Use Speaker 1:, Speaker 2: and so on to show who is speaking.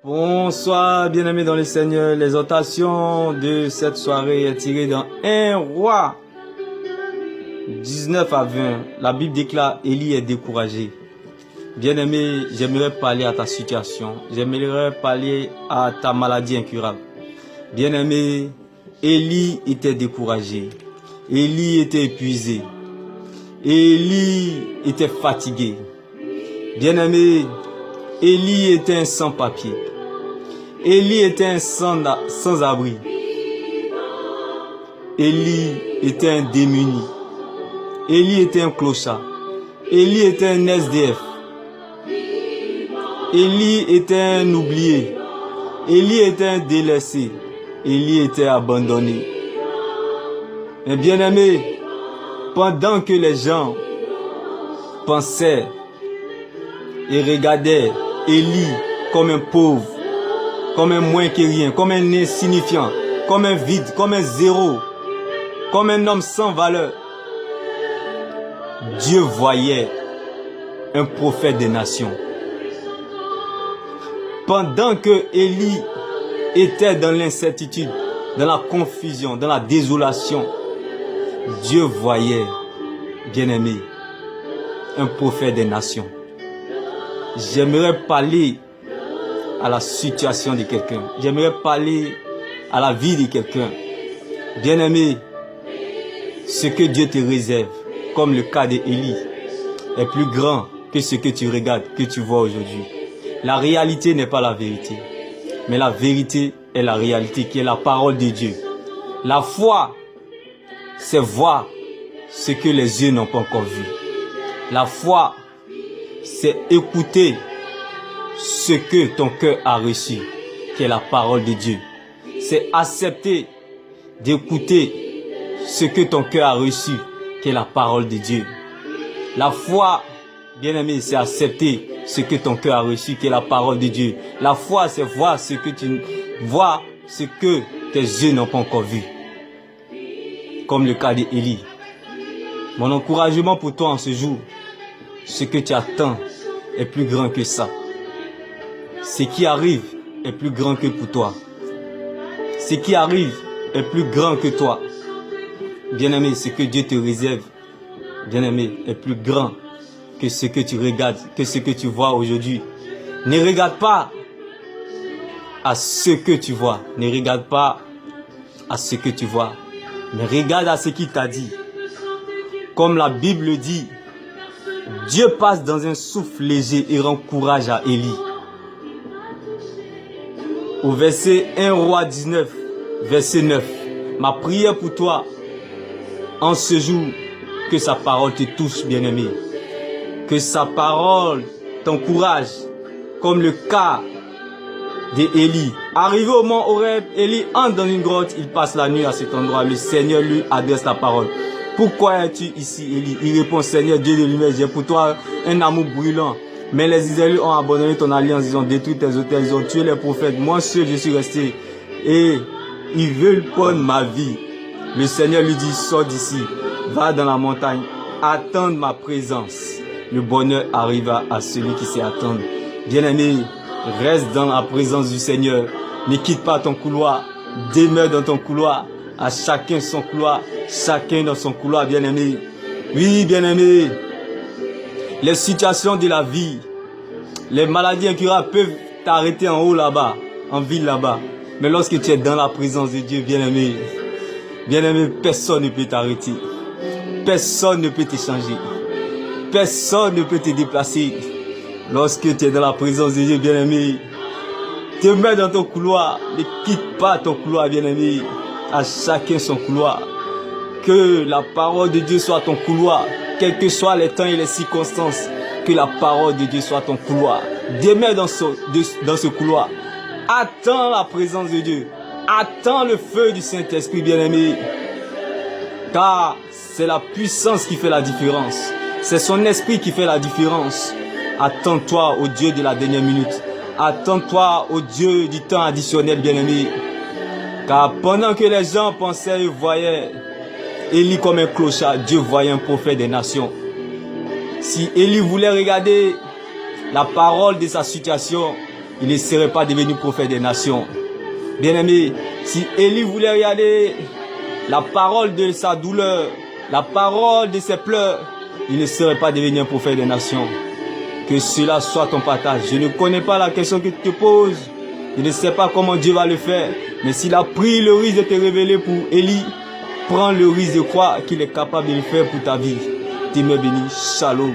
Speaker 1: Bonsoir, bien-aimés dans le Seigneur. L'exhortation de cette soirée est tirée dans 1 Roi 19 à 20. La Bible déclare: Élie est découragé. Bien-aimé, j'aimerais parler à ta situation. J'aimerais parler à ta maladie incurable. Bien-aimé, Élie était découragé. Élie était épuisé. Élie était fatigué. Bien-aimé, Élie était un sans-papier. Élie était un sans-abri. Élie était un démuni. Élie était un clochard. Élie était un SDF. Élie était un oublié. Élie était un délaissé. Élie était abandonné. Mais bien-aimé, pendant que les gens pensaient et regardaient Élie comme un pauvre, comme un moins que rien, comme un insignifiant, comme un vide, comme un zéro, comme un homme sans valeur, Dieu voyait un prophète des nations. Pendant que Élie était dans l'incertitude, dans la confusion, dans la désolation, Dieu voyait, bien-aimé, un prophète des nations. J'aimerais parler à la situation de quelqu'un. J'aimerais parler à la vie de quelqu'un. Bien-aimé, ce que Dieu te réserve, comme le cas d'Élie, est plus grand que ce que tu regardes, que tu vois aujourd'hui. La réalité n'est pas la vérité, mais la vérité est la réalité, qui est la parole de Dieu. La foi, c'est voir ce que les yeux n'ont pas encore vu. La foi, c'est écouter ce que ton cœur a reçu, qui est la parole de Dieu. C'est accepter d'écouter ce que ton cœur a reçu, qui est la parole de Dieu. La foi, bien-aimé, c'est accepter ce que ton cœur a reçu, qui est la parole de Dieu. La foi, c'est voir ce que tes yeux n'ont pas encore vu. Comme le cas d'Élie. Mon encouragement pour toi en ce jour, ce que tu attends est plus grand que ça. Ce qui arrive est plus grand que pour toi. Ce qui arrive est plus grand que toi. Bien-aimé, ce que Dieu te réserve, bien-aimé, est plus grand que ce que tu regardes, que ce que tu vois aujourd'hui. Ne regarde pas à ce que tu vois. Ne regarde pas à ce que tu vois. Mais regarde à ce qu'il t'a dit. Comme la Bible dit, Dieu passe dans un souffle léger et rend courage à Élie. Au verset 1 Roi 19, verset 9. Ma prière pour toi, en ce jour, que sa parole te touche, bien-aimé. Que sa parole t'encourage, comme le cas d'Élie. Arrivé au mont Horeb, Élie entre dans une grotte, il passe la nuit à cet endroit. Le Seigneur lui adresse la parole. Pourquoi es-tu ici, Élie? Il répond: Seigneur Dieu de l'univers, j'ai pour toi un amour brûlant. Mais les Israélites ont abandonné ton alliance, ils ont détruit tes autels, ils ont tué les prophètes. Moi seul, je suis resté. Et ils veulent prendre ma vie. Le Seigneur lui dit: sors d'ici, va dans la montagne, attends ma présence. Le bonheur arriva à celui qui sait attendre. Bien-aimé, reste dans la présence du Seigneur. Ne quitte pas ton couloir. Demeure dans ton couloir. À chacun son couloir. Chacun dans son couloir, bien-aimé. Oui, bien-aimé. Les situations de la vie, les maladies incurables peuvent t'arrêter en haut là-bas, en ville là-bas. Mais lorsque tu es dans la présence de Dieu, bien-aimé, bien-aimé, personne ne peut t'arrêter. Personne ne peut t'échanger. Personne ne peut te déplacer. Lorsque tu es dans la présence de Dieu, bien-aimé, demeure dans ton couloir. Ne quitte pas ton couloir, bien-aimé. À chacun son couloir. Que la parole de Dieu soit ton couloir. Quels que soient les temps et les circonstances, que la parole de Dieu soit ton couloir. Demeure dans ce couloir. Attends la présence de Dieu. Attends le feu du Saint-Esprit, bien-aimé. Car c'est la puissance qui fait la différence. C'est son esprit qui fait la différence. Attends-toi au Dieu de la dernière minute. Attends-toi au Dieu du temps additionnel, bien-aimé. Car pendant que les gens pensaient et voyaient Élie comme un clochard, Dieu voyait un prophète des nations. Si Élie voulait regarder la parole de sa situation, il ne serait pas devenu prophète des nations. Bien-aimé, si Élie voulait regarder la parole de sa douleur, la parole de ses pleurs, il ne serait pas devenu un prophète des nations. Que cela soit ton partage. Je ne connais pas la question que tu te poses. Je ne sais pas comment Dieu va le faire. Mais s'il a pris le risque de te révéler pour Élie, prends le risque de croire qu'il est capable de le faire pour ta vie. Dieu me bénit. Shalom.